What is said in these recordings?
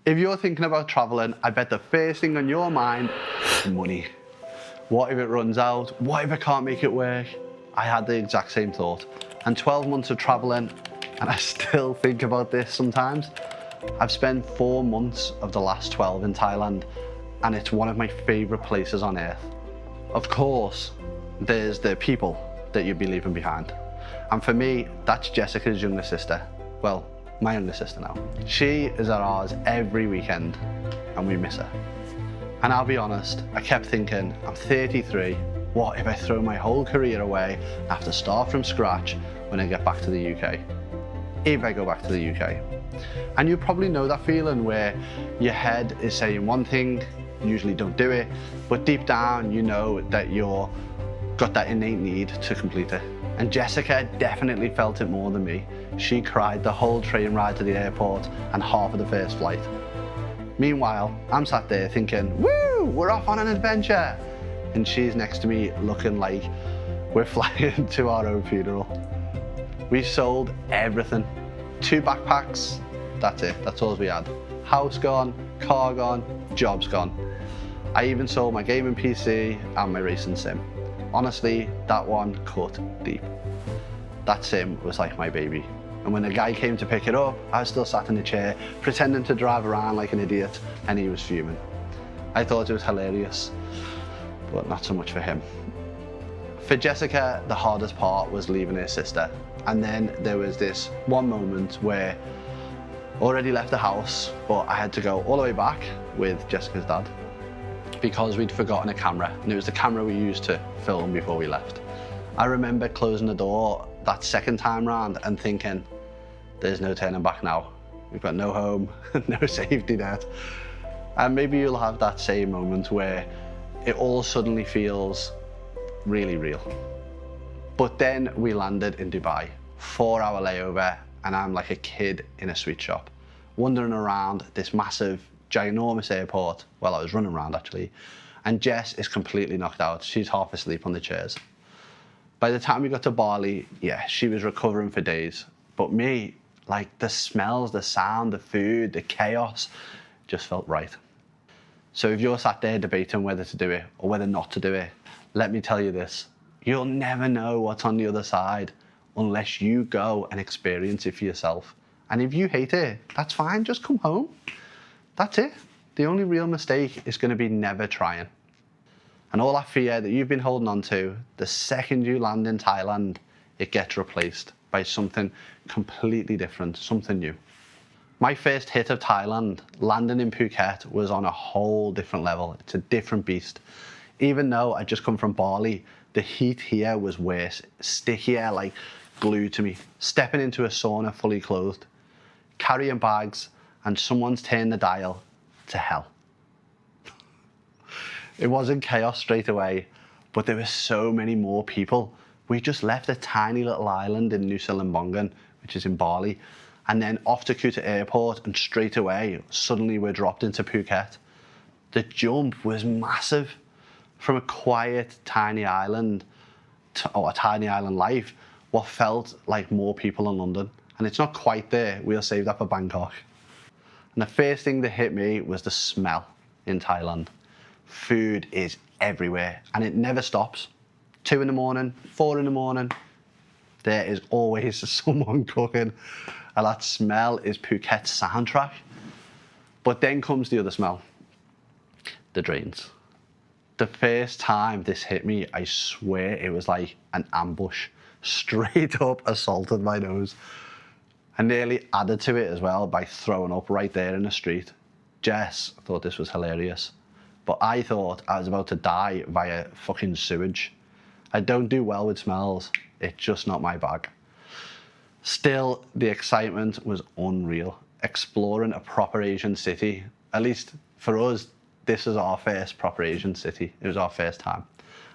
If you're thinking about traveling, I bet the first thing on your mind is money. What if it runs out? What if I can't make it work? I had the exact same thought. And 12 months of traveling, and I still think about this sometimes. I've spent 4 months of the last 12 in Thailand, and it's one of my favorite places on earth. Of course, there's the people that you'd be leaving behind. And for me, that's Jessica's younger sister. Well, my younger sister now. She is at ours every weekend, and we miss her. And I'll be honest, I kept thinking, I'm 33, what if I throw my whole career away and have to start from scratch when I get back to the UK? If I go back to the UK. And you probably know that feeling where your head is saying one thing, you usually don't do it, but deep down you know that you've got that innate need to complete it. And Jessica definitely felt it more than me. She cried the whole train ride to the airport and half of the first flight. Meanwhile, I'm sat there thinking, woo, we're off on an adventure. And she's next to me looking like we're flying to our own funeral. We sold everything. 2 backpacks, that's it, that's all we had. House gone, car gone, job's gone. I even sold my gaming PC and my racing sim. Honestly, that one cut deep. That sim was like my baby. And when the guy came to pick it up, I was still sat in the chair, pretending to drive around like an idiot, and he was fuming. I thought it was hilarious, but not so much for him. For Jessica, the hardest part was leaving her sister. And then there was this one moment where I already left the house, but I had to go all the way back with Jessica's dad because we'd forgotten a camera, and it was the camera we used to film before we left. I remember closing the door that second time round and thinking, there's no turning back now. We've got no home, no safety net. And maybe you'll have that same moment where it all suddenly feels really real. But then we landed in Dubai, 4-hour layover, and I'm like a kid in a sweet shop, wandering around this massive, ginormous airport. Well, I was running around actually, and Jess is completely knocked out. She's half asleep on the chairs. By the time we got to Bali, yeah, she was recovering for days. But me, like the smells, the sound, the food, the chaos, just felt right. So if you're sat there debating whether to do it or whether not to do it, let me tell you this, you'll never know what's on the other side unless you go and experience it for yourself. And if you hate it, that's fine, just come home. That's it. The only real mistake is going to be never trying. And all that fear that you've been holding on to, the second you land in Thailand, it gets replaced by something completely different, something new. My first hit of Thailand, landing in Phuket, was on a whole different level. It's a different beast. Even though I'd just come from Bali, the heat here was worse, stickier like glue to me. Stepping into a sauna fully clothed, carrying bags, and someone's turned the dial to hell. It wasn't chaos straight away, but there were so many more people. We just left a tiny little island in Nusa Lembongan, which is in Bali, and then off to Kuta airport, and straight away, suddenly we're dropped into Phuket. The jump was massive. From a quiet, tiny island, or a tiny island life, what felt like more people in London. And it's not quite there, we'll save that for Bangkok. And the first thing that hit me was the smell in Thailand. Food is everywhere, and it never stops. 2 in the morning, 4 in the morning, there is always someone cooking. And that smell is Phuket's soundtrack. But then comes the other smell, the drains. The first time this hit me, I swear it was like an ambush. Straight up assaulted my nose. I nearly added to it as well by throwing up right there in the street. Jess thought this was hilarious, but I thought I was about to die via fucking sewage. I don't do well with smells. It's just not my bag. Still, the excitement was unreal. Exploring a proper Asian city, at least for us, this is our first proper Asian city. It was our first time.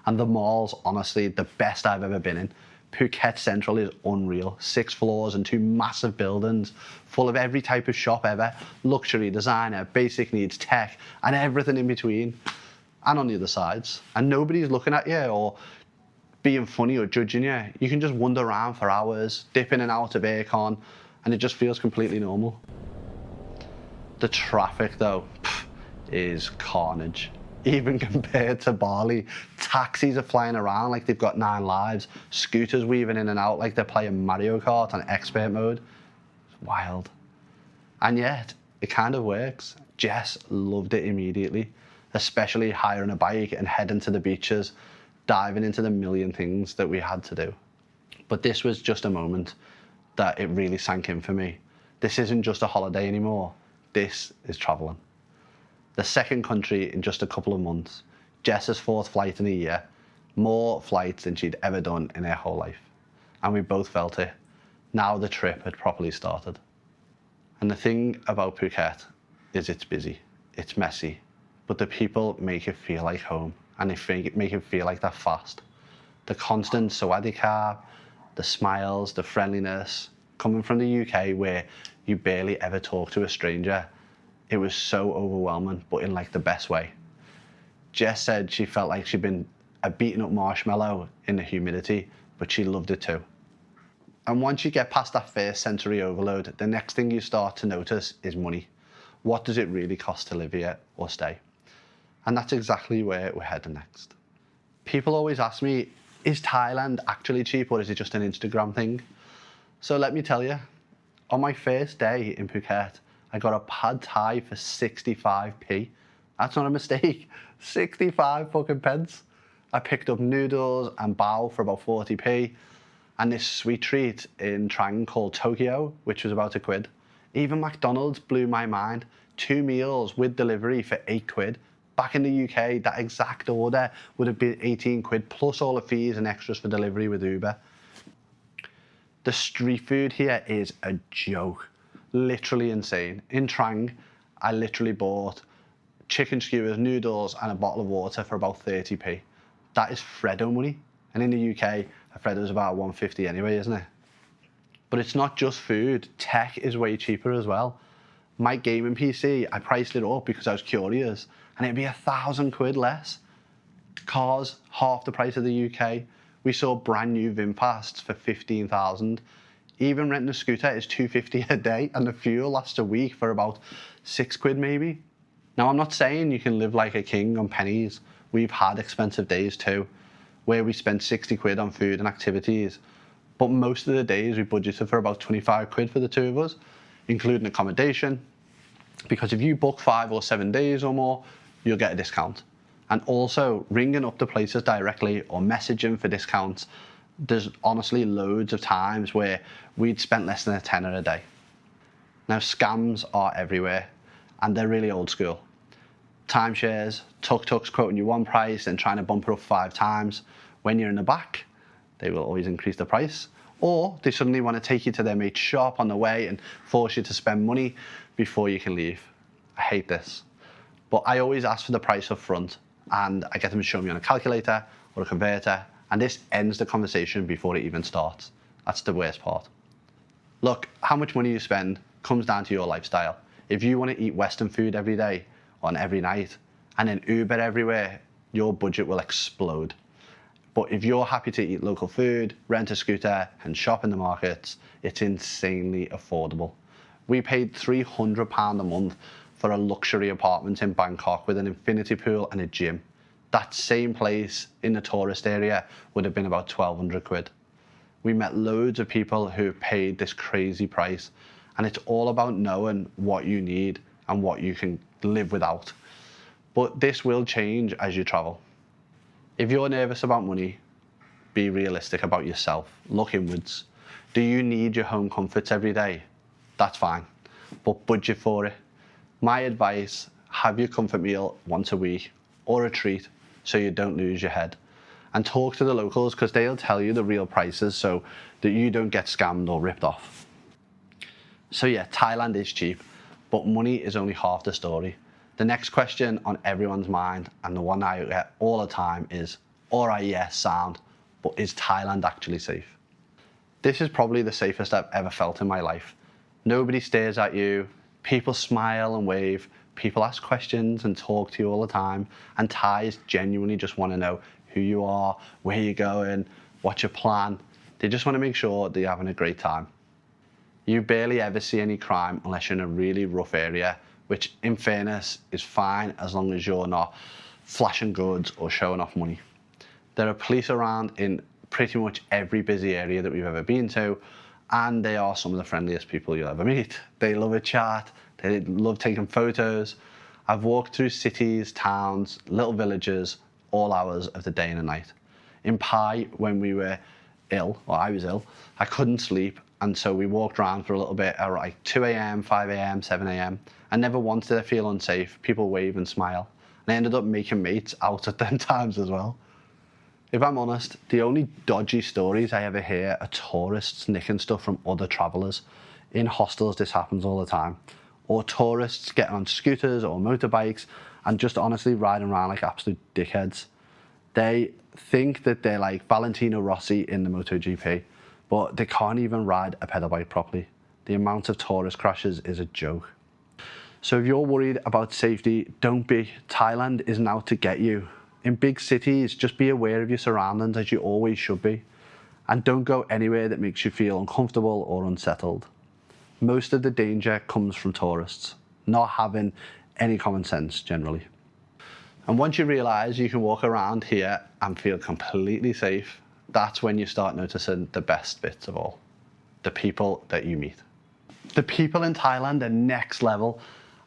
And the mall's honestly the best I've ever been in. Phuket Central is unreal. 6 floors and 2 massive buildings full of every type of shop ever. Luxury, designer, basic needs, tech, and everything in between. And on the other sides. And nobody's looking at you or being funny or judging you. You can just wander around for hours, dip in and out of aircon, and it just feels completely normal. The traffic though, is carnage. Even compared to Bali, taxis are flying around like they've got 9 lives, scooters weaving in and out like they're playing Mario Kart on expert mode. It's wild. And yet, it kind of works. Jess loved it immediately, especially hiring a bike and heading to the beaches, diving into the million things that we had to do. But this was just a moment that it really sank in for me. This isn't just a holiday anymore. This is traveling. The second country in just a couple of months. Jess's 4th flight in a year. More flights than she'd ever done in her whole life. And we both felt it. Now the trip had properly started. And the thing about Phuket is it's busy, it's messy, but the people make it feel like home, and they make it feel like they're fast. The constant sawadee-ka, the smiles, the friendliness, coming from the UK where you barely ever talk to a stranger, it was so overwhelming, but in like the best way. Jess said she felt like she'd been a beaten up marshmallow in the humidity, but she loved it too. And once you get past that first sensory overload, the next thing you start to notice is money. What does it really cost to live here or stay? And that's exactly where we're heading next. People always ask me, is Thailand actually cheap or is it just an Instagram thing? So let me tell you, on my first day in Phuket, I got a pad thai for 65p. That's not a mistake, 65 fucking pence. I picked up noodles and bao for about 40p. And this sweet treat in Trang called Tokyo, which was about £1. Even McDonald's blew my mind. 2 meals with delivery for £8. Back in the UK, that exact order would have been £18 plus all the fees and extras for delivery with Uber. The street food here is a joke. Literally insane. In Trang, I literally bought chicken skewers, noodles, and a bottle of water for about 30p. That is Freddo money. And in the UK, a Freddo's about 150 anyway, isn't it? But it's not just food. Tech is way cheaper as well. My gaming PC, I priced it up because I was curious, and it'd be £1,000 less. Cars, half the price of the UK. We saw brand new VinFasts for 15,000. Even renting a scooter is £250 a day, and the fuel lasts a week for about £6 maybe. Now, I'm not saying you can live like a king on pennies. We've had expensive days too, where we spent £60 on food and activities. But most of the days we budgeted for about £25 for the two of us, including accommodation. Because if you book 5 or 7 days or more, you'll get a discount. And also ringing up the places directly or messaging for discounts. There's honestly loads of times where we'd spent less than a tenner a day. Now, scams are everywhere, and they're really old school. Timeshares, tuk-tuks quoting you one price and trying to bump it up 5 times. When you're in the back, they will always increase the price. Or they suddenly want to take you to their mate's shop on the way and force you to spend money before you can leave. I hate this. But I always ask for the price up front, and I get them to show me on a calculator or a converter, and this ends the conversation before it even starts. That's the worst part. Look, how much money you spend comes down to your lifestyle. If you want to eat Western food every day, on every night, and then Uber everywhere, your budget will explode. But if you're happy to eat local food, rent a scooter, and shop in the markets, it's insanely affordable. We paid £300 a month for a luxury apartment in Bangkok with an infinity pool and a gym. That same place in the tourist area would have been about £1,200. We met loads of people who paid this crazy price, and it's all about knowing what you need and what you can live without. But this will change as you travel. If you're nervous about money, be realistic about yourself. Look inwards. Do you need your home comforts every day? That's fine, but budget for it. My advice, have your comfort meal once a week or a treat so you don't lose your head. And talk to the locals because they'll tell you the real prices so that you don't get scammed or ripped off. So yeah, Thailand is cheap, but money is only half the story. The next question on everyone's mind, and the one I get all the time, is, all right, yes, sound, but is Thailand actually safe? This is probably the safest I've ever felt in my life. Nobody stares at you, people smile and wave, people ask questions and talk to you all the time, and Thais genuinely just want to know who you are, where you're going, what's your plan. They just want to make sure that you're having a great time. You barely ever see any crime unless you're in a really rough area which in fairness is fine as long as you're not flashing goods or showing off money. There are police around in pretty much every busy area that we've ever been to, and they are some of the friendliest people you'll ever meet. They love a chat, they love taking photos. I've walked through cities, towns, little villages, all hours of the day and the night. In Pai, when we were ill, or I was ill, I couldn't sleep, and so we walked around for a little bit at like 2 a.m, 5 a.m, 7 a.m. And never once did I feel unsafe. People wave and smile. And I ended up making mates out at them times as well. If I'm honest, the only dodgy stories I ever hear are tourists nicking stuff from other travellers. In hostels, this happens all the time. Or tourists getting on scooters or motorbikes and just honestly riding around like absolute dickheads. They think that they're like Valentino Rossi in the MotoGP, but they can't even ride a pedal bike properly. The amount of tourist crashes is a joke. So if you're worried about safety, don't be. Thailand isn't out to get you. In big cities, just be aware of your surroundings as you always should be. And don't go anywhere that makes you feel uncomfortable or unsettled. Most of the danger comes from tourists, not having any common sense generally. And once you realise you can walk around here and feel completely safe, that's when you start noticing the best bits of all. The people that you meet. The people in Thailand are next level.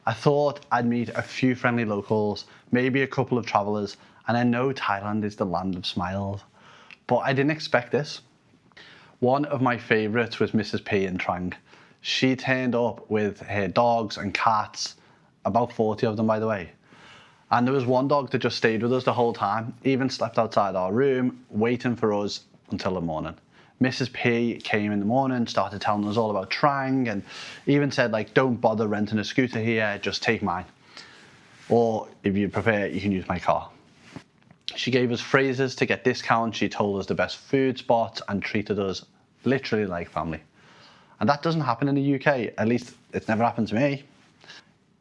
I thought I'd meet a few friendly locals, maybe a couple of travellers, and I know Thailand is the land of smiles, but I didn't expect this. One of my favourites was Mrs. P in Trang. She turned up with her dogs and cats, about 40 of them by the way. And there was one dog that just stayed with us the whole time, even slept outside our room, waiting for us until the morning. Mrs. P came in the morning, started telling us all about Trang, and even said like, don't bother renting a scooter here, just take mine. Or if you prefer, you can use my car. She gave us phrases to get discounts, she told us the best food spots and treated us literally like family. And that doesn't happen in the UK, at least it's never happened to me.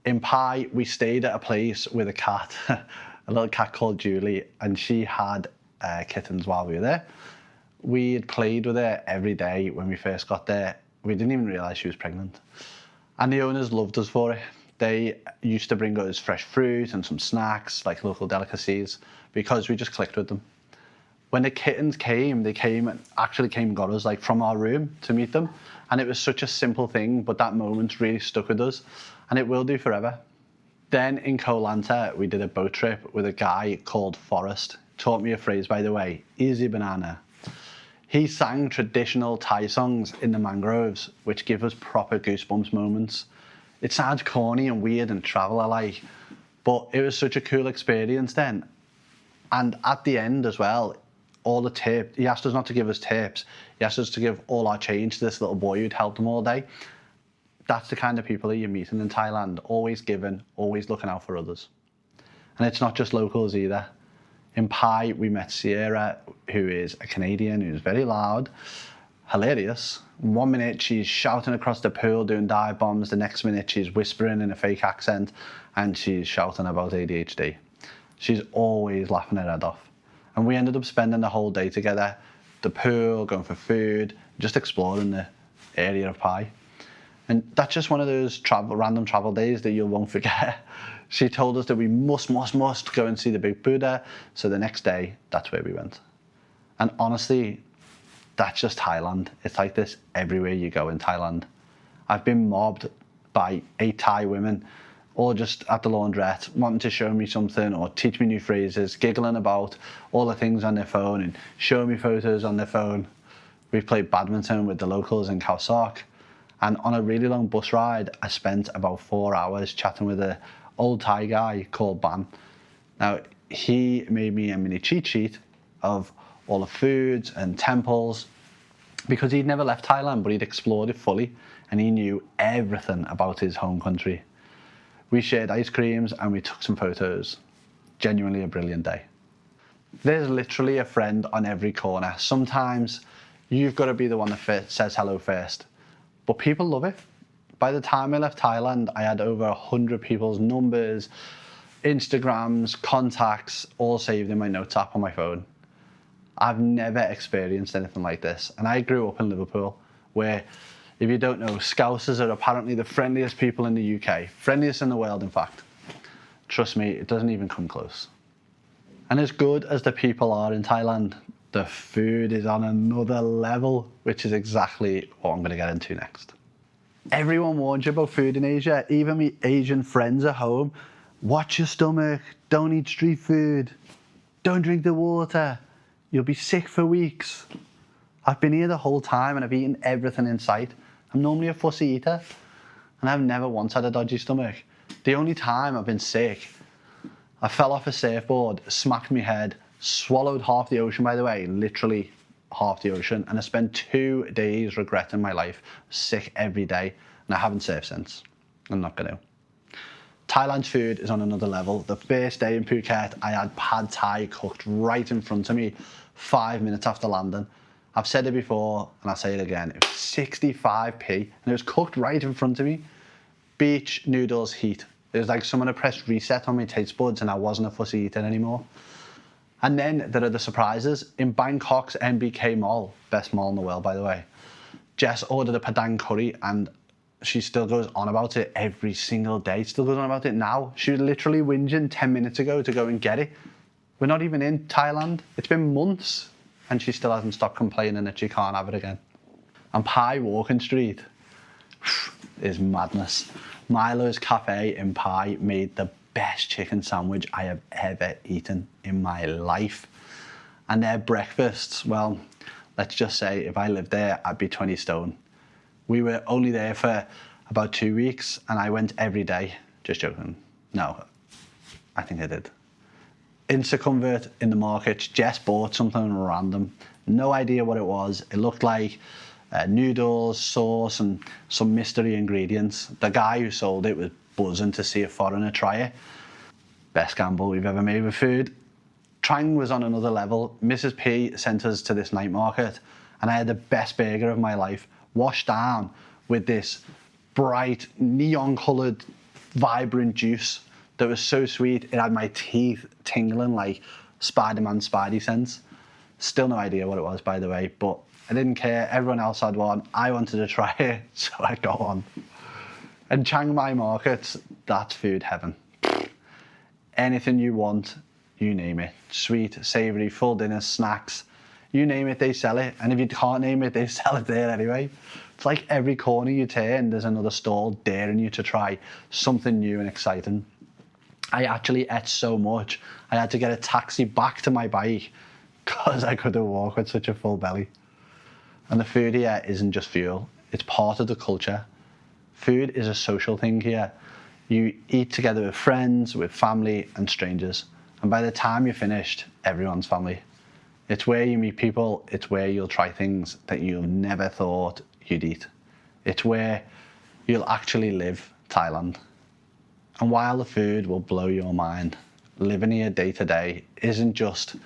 In Pai, we stayed at a place with a cat, a little cat called Julie, and she had kittens while we were there. We had played with her every day when we first got there. We didn't even realise she was pregnant. And the owners loved us for it. They used to bring us fresh fruit and some snacks, like local delicacies, because we just clicked with them. When the kittens came, they came and got us like from our room to meet them. And it was such a simple thing, but that moment really stuck with us, and it will do forever. Then in Koh Lanta, we did a boat trip with a guy called Forrest. Taught me a phrase, by the way, easy banana. He sang traditional Thai songs in the mangroves, which give us proper goosebumps moments. It sounds corny and weird and traveller-like, but it was such a cool experience then. And at the end as well, all the tips, he asked us not to give us tips. He asked us to give all our change to this little boy who'd helped him all day. That's the kind of people that you're meeting in Thailand, always giving, always looking out for others. And it's not just locals either. In Pai, we met Sierra, who is a Canadian, who's very loud, hilarious. 1 minute she's shouting across the pool doing dive bombs, the next minute she's whispering in a fake accent and she's shouting about ADHD. She's always laughing her head off. And we ended up spending the whole day together, the pool, going for food, just exploring the area of Pai. And that's just one of those random travel days that you won't forget. She told us that we must go and see the big Buddha. So the next day, that's where we went. And honestly, that's just Thailand. It's like this everywhere you go in Thailand. I've been mobbed by 8 Thai women, all just at the laundrette, wanting to show me something or teach me new phrases, giggling about all the things on their phone and showing me photos on their phone. We've played badminton with the locals in Khao Sok. And on a really long bus ride, I spent about 4 hours chatting with an old Thai guy called Ban. Now, he made me a mini cheat sheet of all the foods and temples because he'd never left Thailand, but he'd explored it fully and he knew everything about his home country. We shared ice creams and we took some photos. Genuinely a brilliant day. There's literally a friend on every corner. Sometimes you've got to be the one that says hello first. But people love it. By the time I left Thailand, I had over 100 people's numbers, Instagrams, contacts, all saved in my notes app on my phone. I've never experienced anything like this. And I grew up in Liverpool, where If you don't know, Scousers are apparently the friendliest people in the UK. Friendliest in the world, in fact. Trust me, it doesn't even come close. And as good as the people are in Thailand, the food is on another level, which is exactly what I'm going to get into next. Everyone warns you about food in Asia, even my Asian friends at home. Watch your stomach, don't eat street food, don't drink the water, you'll be sick for weeks. I've been here the whole time and I've eaten everything in sight. I'm normally a fussy eater and I've never once had a dodgy stomach. The only time I've been sick, I fell off a surfboard, smacked my head, swallowed half the ocean, by the way, literally half the ocean, and I spent 2 days regretting my life, sick every day, and I haven't surfed since. I'm not going to. Thailand's food is on another level. The first day in Phuket, I had pad thai cooked right in front of me 5 minutes after landing. I've said it before, and I'll say it again, it was 65p, and it was cooked right in front of me. Beach noodles heat. It was like someone had pressed reset on my taste buds, and I wasn't a fussy eater anymore. And then there are the surprises. In Bangkok's MBK Mall, best mall in the world, by the way, Jess ordered a padang curry and she still goes on about it every single day. Still goes on about it now. She was literally whinging 10 minutes ago to go and get it. We're not even in Thailand. It's been months and she still hasn't stopped complaining that she can't have it again. And Pai Walking Street is madness. Milo's Cafe in Pai made the best chicken sandwich I have ever eaten in my life. And their breakfasts, well, let's just say if I lived there, I'd be 20 stone. We were only there for about 2 weeks and I went every day. Just joking. No, I think I did. Instaconvert in the markets, Jess bought something random. No idea what it was. It looked like noodles, sauce and some mystery ingredients. The guy who sold it was buzzing to see a foreigner try it. Best gamble we've ever made with food. Trang was on another level. Mrs. P sent us to this night market and I had the best burger of my life, washed down with this bright, neon coloured, vibrant juice that was so sweet it had my teeth tingling like Spider-Man Spidey sense. Still no idea what it was, by the way, but I didn't care. Everyone else had one. I wanted to try it, so I got one. And Chiang Mai markets, that's food heaven. Anything you want, you name it. Sweet, savoury, full dinners, snacks. You name it, they sell it. And if you can't name it, they sell it there anyway. It's like every corner you turn, there's another stall daring you to try something new and exciting. I actually ate so much, I had to get a taxi back to my bike because I couldn't walk with such a full belly. And the food here isn't just fuel, it's part of the culture. Food is a social thing here. You eat together with friends, with family and strangers. And by the time you're finished, everyone's family. It's where you meet people, it's where you'll try things that you never thought you'd eat. It's where you'll actually live Thailand. And while the food will blow your mind, living here day to day isn't just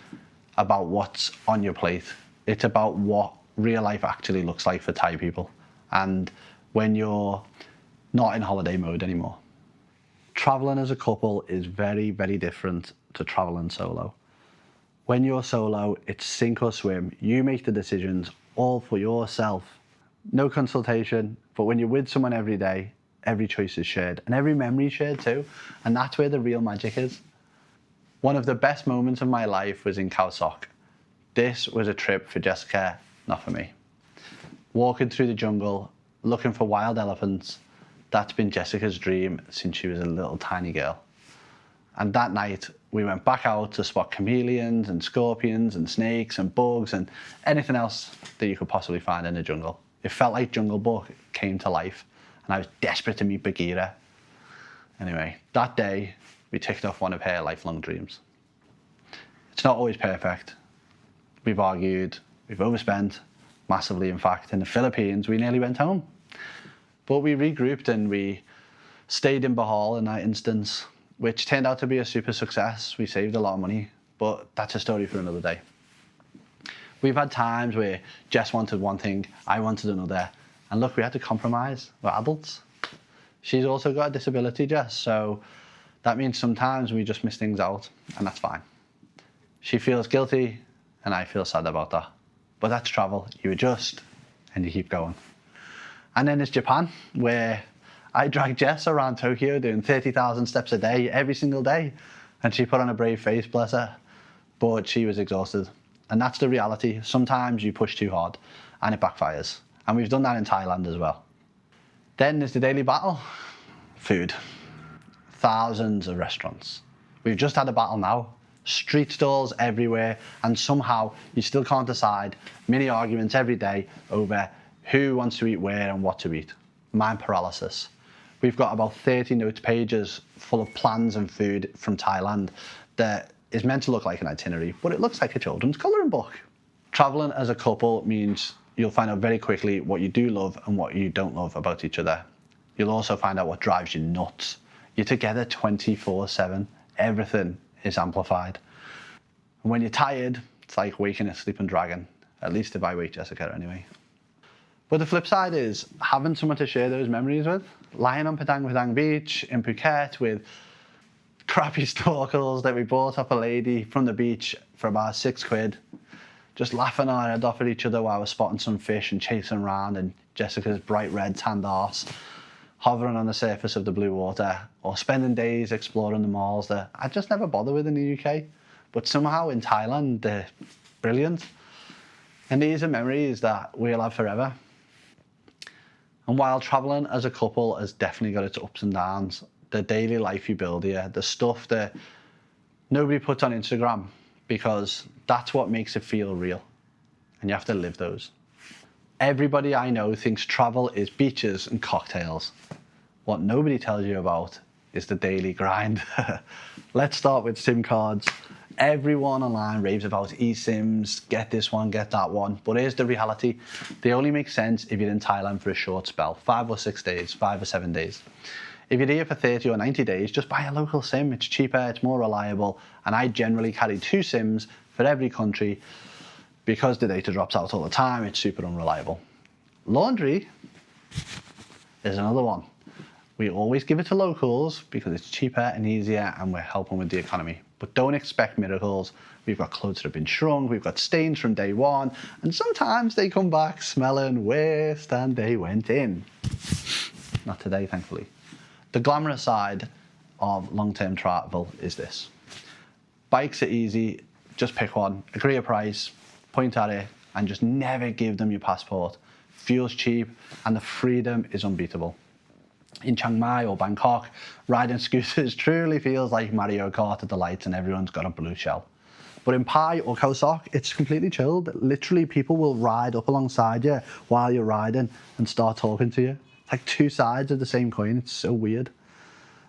about what's on your plate. It's about what real life actually looks like for Thai people. And when you're not in holiday mode anymore. Traveling as a couple is very, very different to traveling solo. When you're solo, it's sink or swim. You make the decisions all for yourself. No consultation, but when you're with someone every day, every choice is shared and every memory is shared too. And that's where the real magic is. One of the best moments of my life was in Khao Sok. This was a trip for Jessica, not for me. Walking through the jungle, looking for wild elephants, that's been Jessica's dream since she was a little tiny girl. And that night, we went back out to spot chameleons and scorpions and snakes and bugs and anything else that you could possibly find in the jungle. It felt like Jungle Book came to life and I was desperate to meet Bagheera. Anyway, that day, we ticked off one of her lifelong dreams. It's not always perfect. We've argued, we've overspent, massively in fact. In the Philippines, we nearly went home. But we regrouped and we stayed in Bohol in that instance, which turned out to be a super success. We saved a lot of money, but that's a story for another day. We've had times where Jess wanted one thing, I wanted another, and look, we had to compromise. We're adults. She's also got a disability, Jess, so that means sometimes we just miss things out, and that's fine. She feels guilty, and I feel sad about that. But that's travel. You adjust, and you keep going. And then there's Japan, where I dragged Jess around Tokyo doing 30,000 steps a day, every single day. And she put on a brave face, bless her. But she was exhausted. And that's the reality. Sometimes you push too hard and it backfires. And we've done that in Thailand as well. Then there's the daily battle. Food. Thousands of restaurants. We've just had a battle now. Street stalls everywhere, and somehow you still can't decide. Mini arguments every day over who wants to eat where and what to eat. Mind paralysis. We've got about 30 notes pages full of plans and food from Thailand that is meant to look like an itinerary, but it looks like a children's colouring book. Travelling as a couple means you'll find out very quickly what you do love and what you don't love about each other. You'll also find out what drives you nuts. You're together 24/7. Everything is amplified. And when you're tired, it's like waking a sleeping dragon. At least if I wake Jessica anyway. But the flip side is having someone to share those memories with. Lying on Padang Padang Beach in Phuket with crappy snorkels that we bought off a lady from the beach for about £6. Just laughing our head off at each other while we're spotting some fish and chasing around, and Jessica's bright red tanned arse hovering on the surface of the blue water, or spending days exploring the malls that I just never bother with in the UK. But somehow in Thailand, they're brilliant. And these are memories that we'll have forever. And while travelling as a couple has definitely got its ups and downs, the daily life you build here, the stuff that nobody puts on Instagram, because that's what makes it feel real. And you have to live those. Everybody I know thinks travel is beaches and cocktails. What nobody tells you about is the daily grind. Let's start with SIM cards. Everyone online raves about eSIMs, get this one, get that one. But here's the reality. They only make sense if you're in Thailand for a short spell, 5 or 6 days, 5 or 7 days. If you're here for 30 or 90 days, just buy a local SIM. It's cheaper, it's more reliable. And I generally carry 2 SIMs for every country because the data drops out all the time. It's super unreliable. Laundry is another one. We always give it to locals because it's cheaper and easier and we're helping with the economy. But don't expect miracles. We've got clothes that have been shrunk, we've got stains from day one, and sometimes they come back smelling worse than they went in. Not today, thankfully. The glamorous side of long-term travel is this. Bikes are easy, just pick one, agree a price, point at it, and just never give them your passport. Fuel's cheap, and the freedom is unbeatable. In Chiang Mai or Bangkok, riding scooters truly feels like Mario Kart at the lights and everyone's got a blue shell. But in Pai or Khao Sok, it's completely chilled. Literally, people will ride up alongside you while you're riding and start talking to you. It's like 2 sides of the same coin. It's so weird.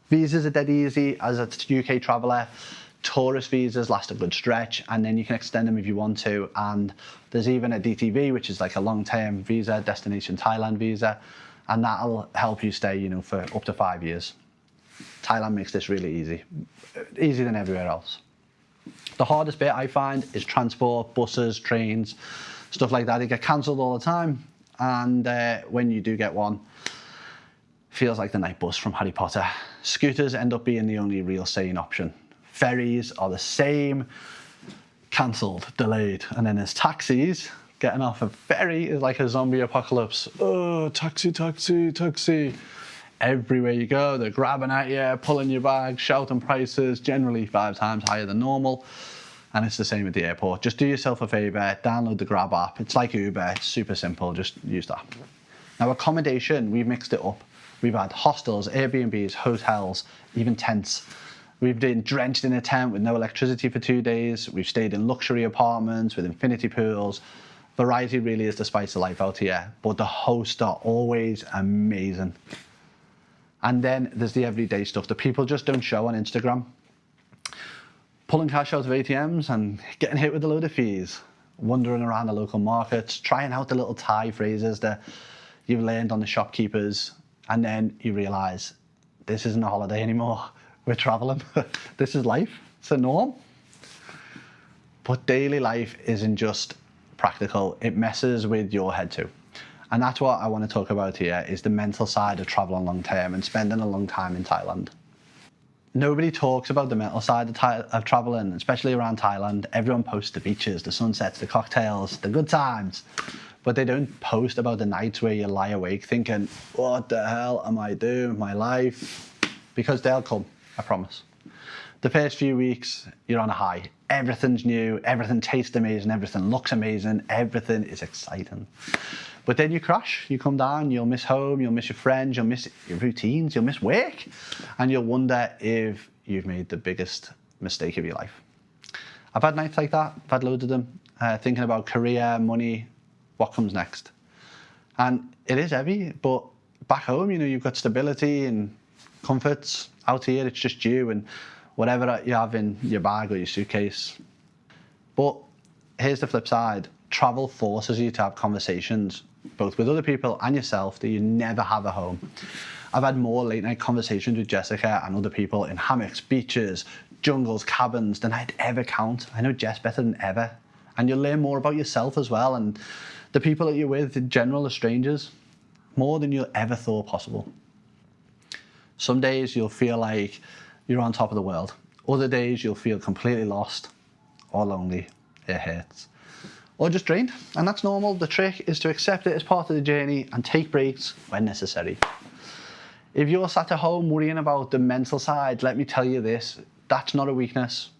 Visas are dead easy. As a UK traveller, tourist visas last a good stretch, and then you can extend them if you want to. And there's even a DTV, which is like a long-term visa, destination Thailand visa, and that'll help you stay, for up to 5 years. Thailand makes this really easy, easier than everywhere else. The hardest bit I find is transport, buses, trains, stuff like that. They get cancelled all the time, and when you do get one, feels like the night bus from Harry Potter. Scooters end up being the only real sane option. Ferries are the same, cancelled, delayed, and then there's taxis. Getting off a ferry is like a zombie apocalypse. Oh, taxi, taxi, taxi. Everywhere you go, they're grabbing at you, pulling your bag, shouting prices, generally 5 times higher than normal. And it's the same at the airport. Just do yourself a favour, download the Grab app. It's like Uber, it's super simple, just use that. Now, accommodation, we've mixed it up. We've had hostels, Airbnbs, hotels, even tents. We've been drenched in a tent with no electricity for 2 days. We've stayed in luxury apartments with infinity pools. Variety really is the spice of life out here, but the hosts are always amazing. And then there's the everyday stuff that people just don't show on Instagram. Pulling cash out of ATMs and getting hit with a load of fees. Wandering around the local markets, trying out the little Thai phrases that you've learned on the shopkeepers, and then you realise this isn't a holiday anymore. We're travelling. This is life. It's a norm. But daily life isn't just practical. It messes with your head too. And that's what I want to talk about here, is the mental side of traveling long term and spending a long time in Thailand. Nobody talks about the mental side of traveling, especially around Thailand. Everyone posts the beaches, the sunsets, the cocktails, the good times. but they don't post about the nights where you lie awake thinking, what the hell am I doing with my life? Because they'll come, I promise. The first few weeks, you're on a high. Everything's new, everything tastes amazing, everything looks amazing, everything is exciting. But then you crash, you come down, you'll miss home, you'll miss your friends, you'll miss your routines, you'll miss work, and you'll wonder if you've made the biggest mistake of your life. I've had nights like that, I've had loads of them, thinking about career, money, what comes next. And it is heavy, but back home, you've got stability and comforts. Out here, it's just you and whatever you have in your bag or your suitcase. But here's the flip side. Travel forces you to have conversations, both with other people and yourself, that you never have at home. I've had more late night conversations with Jessica and other people in hammocks, beaches, jungles, cabins than I'd ever count. I know Jess better than ever. And you'll learn more about yourself as well, and the people that you're with in general are strangers, more than you'll ever thought possible. Some days you'll feel like you're on top of the world. Other days you'll feel completely lost or lonely. It hurts. Or just drained, and that's normal. The trick is to accept it as part of the journey and take breaks when necessary. If you're sat at home worrying about the mental side, let me tell you this, that's not a weakness.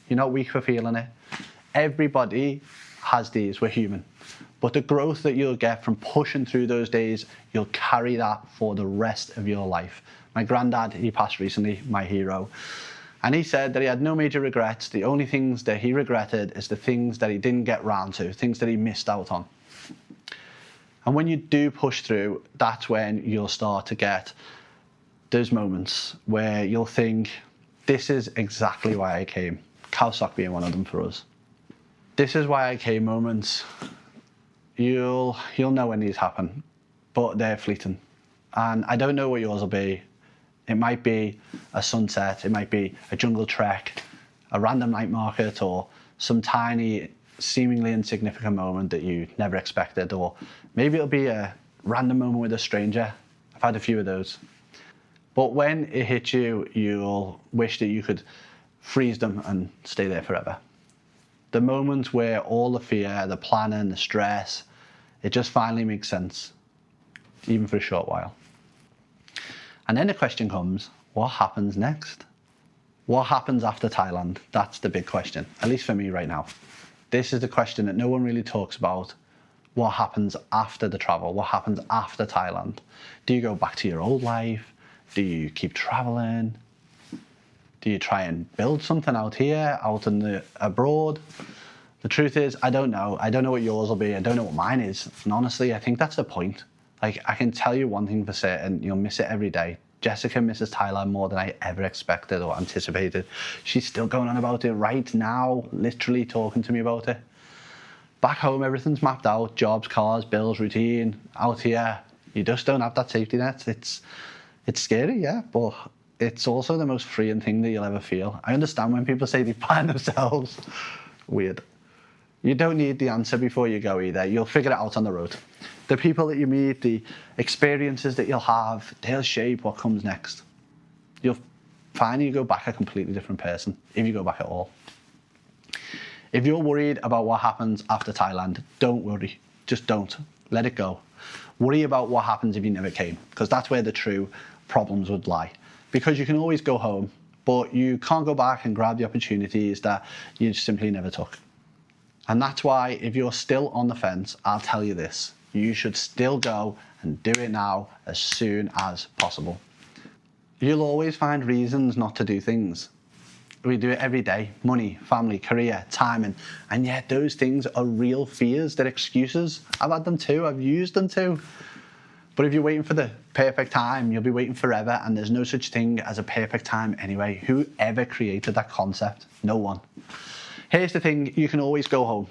You're not weak for feeling it. Everybody has these, we're human. But the growth that you'll get from pushing through those days, you'll carry that for the rest of your life. My granddad, he passed recently, my hero. And he said that he had no major regrets. The only things that he regretted is the things that he didn't get round to, things that he missed out on. And when you do push through, that's when you'll start to get those moments where you'll think, this is exactly why I came. Cowsock being one of them for us. This is why I came moments. You'll know when these happen, but they're fleeting. And I don't know what yours will be. It might be a sunset, it might be a jungle trek, a random night market, or some tiny, seemingly insignificant moment that you never expected, or maybe it'll be a random moment with a stranger. I've had a few of those. But when it hits you, you'll wish that you could freeze them and stay there forever. The moments where all the fear, the planning, the stress, it just finally makes sense, even for a short while. And then the question comes, what happens next? What happens after Thailand? That's the big question, at least for me right now. This is the question that no one really talks about. What happens after the travel? What happens after Thailand? Do you go back to your old life? Do you keep traveling? Do you try and build something out here, out in the abroad? The truth is, I don't know. I don't know what yours will be. I don't know what mine is. And honestly, I think that's the point. Like, I can tell you one thing for certain, you'll miss it every day. Jessica misses Thailand more than I ever expected or anticipated. She's still going on about it right now, literally talking to me about it. Back home, everything's mapped out, jobs, cars, bills, routine. Out here, you just don't have that safety net. It's scary, yeah, but it's also the most freeing thing that you'll ever feel. I understand when people say they plan themselves. Weird. You don't need the answer before you go either. You'll figure it out on the road. The people that you meet, the experiences that you'll have, they'll shape what comes next. You'll find you go back a completely different person, if you go back at all. If you're worried about what happens after Thailand, don't worry. Just don't. Let it go. Worry about what happens if you never came, because that's where the true problems would lie. Because you can always go home, but you can't go back and grab the opportunities that you simply never took. And that's why, if you're still on the fence, I'll tell you this. You should still go and do it now as soon as possible. You'll always find reasons not to do things. We do it every day. Money, family, career, timing. And yet those things are real fears. They're excuses. I've had them too. I've used them too. But if you're waiting for the perfect time, you'll be waiting forever. And there's no such thing as a perfect time anyway. Who ever created that concept? No one. Here's the thing, you can always go home.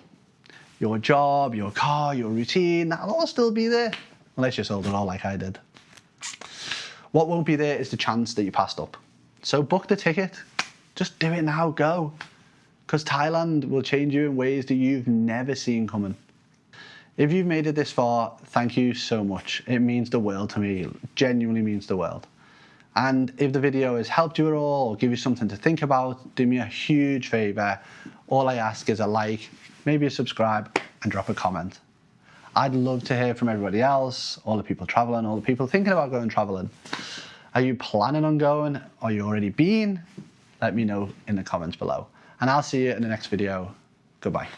Your job, your car, your routine, that'll all still be there. Unless you sold it all like I did. What won't be there is the chance that you passed up. So book the ticket. Just do it now, go. Because Thailand will change you in ways that you've never seen coming. If you've made it this far, thank you so much. It means the world to me. It genuinely means the world. And if the video has helped you at all or give you something to think about, do me a huge favour. All I ask is a like, maybe a subscribe, and drop a comment. I'd love to hear from everybody else, all the people traveling, all the people thinking about going traveling. Are you planning on going? Are you already been? Let me know in the comments below. And I'll see you in the next video. Goodbye.